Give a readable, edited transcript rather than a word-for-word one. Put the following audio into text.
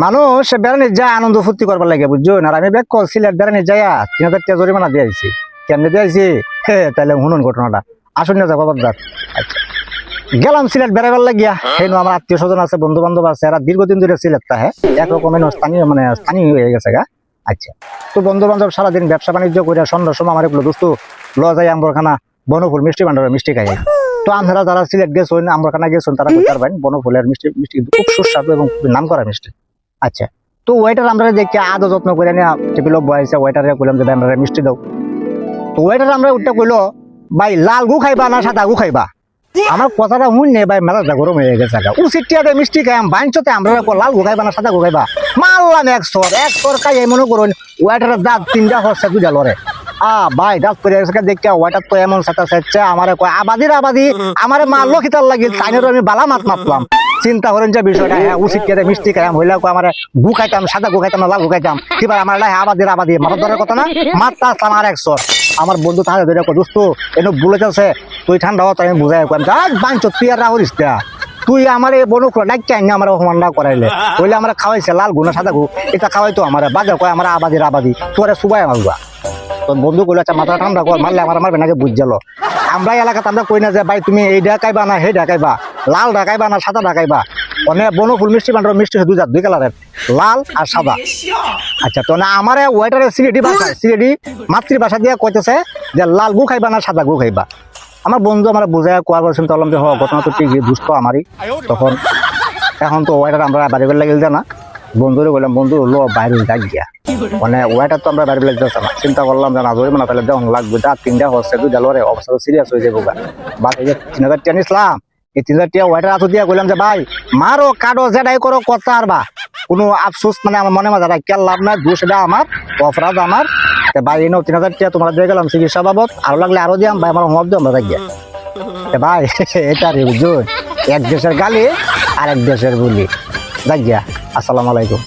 মানুষ বেড়ানি যায় আনন্দ ফুর্তি করবার লাগে বুঝছো না। আর আমি ব্যাক কল সিলেট বেড়ানি যাইয়া 3000 টাকা জরিমানা দিয়ে আইছি। কেমনে দিয়ে আইছি তাহলে শুনুন ঘটনাটা, আসুন না খবরদার। আচ্ছা, গেলাম সিলেট বেড়াবার লাগিয়া। সেই আমার আত্মীয় স্বজন আছে, বন্ধু বান্ধব আছে, এরা দীর্ঘদিন ধরে সিলেট তা হ্যাঁ একরকমের স্থানীয় মানে স্থানীয় হয়ে গেছে গা। আচ্ছা, তো বন্ধু বান্ধব সারাদিন ব্যবসা বাণিজ্য করে সন্ধ্যার সময় আমার এগুলো দোস্ত ল যাই আম্বরখানা বনফুল মিষ্টি ভান্ডারের মিষ্টি খাই। তো আমরা যারা সিলেট গেছেন আম্বরখানা গেছেন তারা কইতে পারবেন বনফুলের মিষ্টি মিষ্টি কিন্তু খুব সুস্বাদু এবং নাম করা মিষ্টি। আচ্ছা, তো ওয়েটার আমরা দেখি আদৌ যত্ন করে নিয়ে টেবিল বয়েছে, ওয়েটারে কইলাম যে আমরা মিষ্টি দাও। তো ওয়েটার আমরা উঠটা কইলো ভাই লাল গু খাইবা না সাদা গু খাইবা। আমার কথাটা শুনে ভাই মেলাটা গরম হয়ে গেছে। উচিত টিয়াতে মিষ্টি খাইম বাইনচতে আমরা লাল গু খাইবা না সাদা গু খাইবা। মারলাম এক সর খাই মনে করুন ওয়েটারের দাঁত 3টা হচ্ছে 2টা লড়ে। ভাই দাঁত পরে গেছে দেখে ওয়েটার তো এমন সাথে সাথে আমার কয় আবাদির আবাদি আমার মারলো খিতার লাগি তাইনেরও আমি বালা মাত মাপলাম। চিন্তা করেন যে বিষয়টা, হ্যাঁ উচিত টিয়াতে মিষ্টি খাইম হইলে আমার গু খাইতাম সাদা গু খাইতাম না লাল গু খাইতাম কিবার আমার আবাদির আবাদি মাথার ধরার কথা না। মারতা আমার এক সর। আমার বন্ধু তাহলে ধরে দোস্ত এনে বলে যাচ্ছে তুই ঠান্ডা হতো আমি বুঝাই বাঞ্চ তুই আর রাহরিস তুই আমার এই বনুকুলা ডাক্তার আইনি আমার অপমান না করাইলে বলে আমরা খাওয়াইছে লাল গু না সাদা গু এটা খাওয়াইতো আমার বাজার কয় আমার আবাদির আবাদি তোরে সুবাই আমার গুয়া। তোর বন্ধু কইলে আচ্ছা মাথা ঠান্ডা কর, মারলে আমার মারবে নাকি বুঝ গেল। আমরা এলাকাতে আমরা কই না যে ভাই তুমি এই ডাকাইবা না হে ডাকাইবা, লাল ডাকাইবা না সাদা ডাকাইবা। মানে বনফুল মিষ্টি ভান্ডার মিষ্টি 2 কালারের লাল আর সাদা। আচ্ছা, তো না আমার ওয়েটারের সিলেটি ভাষা সিলেটি মাতৃভাষা দিয়ে কইতেছে যে লাল গু খাইবা না সাদা গু খাইবা। আমার বন্ধু আমার বুঝায় কোয়া বলছেন তো যে ঘটনা তো ঠিকই দুষ্ট আমারই। তখন এখন তো ওয়েটার আমরা বাড়ি বেলা গেল না, বন্ধুরে বললাম বন্ধু লো বাইরে যাক গিয়া। মানে ওয়েটার তো আমরা বাইরে বেলা যাচ্ছে না, চিন্তা করলাম যে না ধরবে না তাহলে যেমন লাগবে যা 3টা হচ্ছে 2টা লড়ে অবস্থা সিরিয়াস হয়ে যাবো গা। বাদ এই যে 3000 টাকা নিছিলাম এই 3000 টাকা ওয়েটার হাতে দিয়া বললাম যে ভাই মারো কাটো যেটাই করো কথা আর বা কোনো আফসোস মানে আমার মনে মাঝে রাখিয়া লাভ নাই, দোষ এটা আমার অপরাধ আমার। ভাই এনেও 3000 টাকা তোমরা দিয়ে গেলাম চিকিৎসা বাবদ, আরো লাগলে আরো দিয়াম ভাই আমার মত আমরা থাকিয়া। ভাই এটা রে বুঝুন এক দেশের গালি আর এক দেশের বলি। যাক গিয়া, আসসালামু আলাইকুম।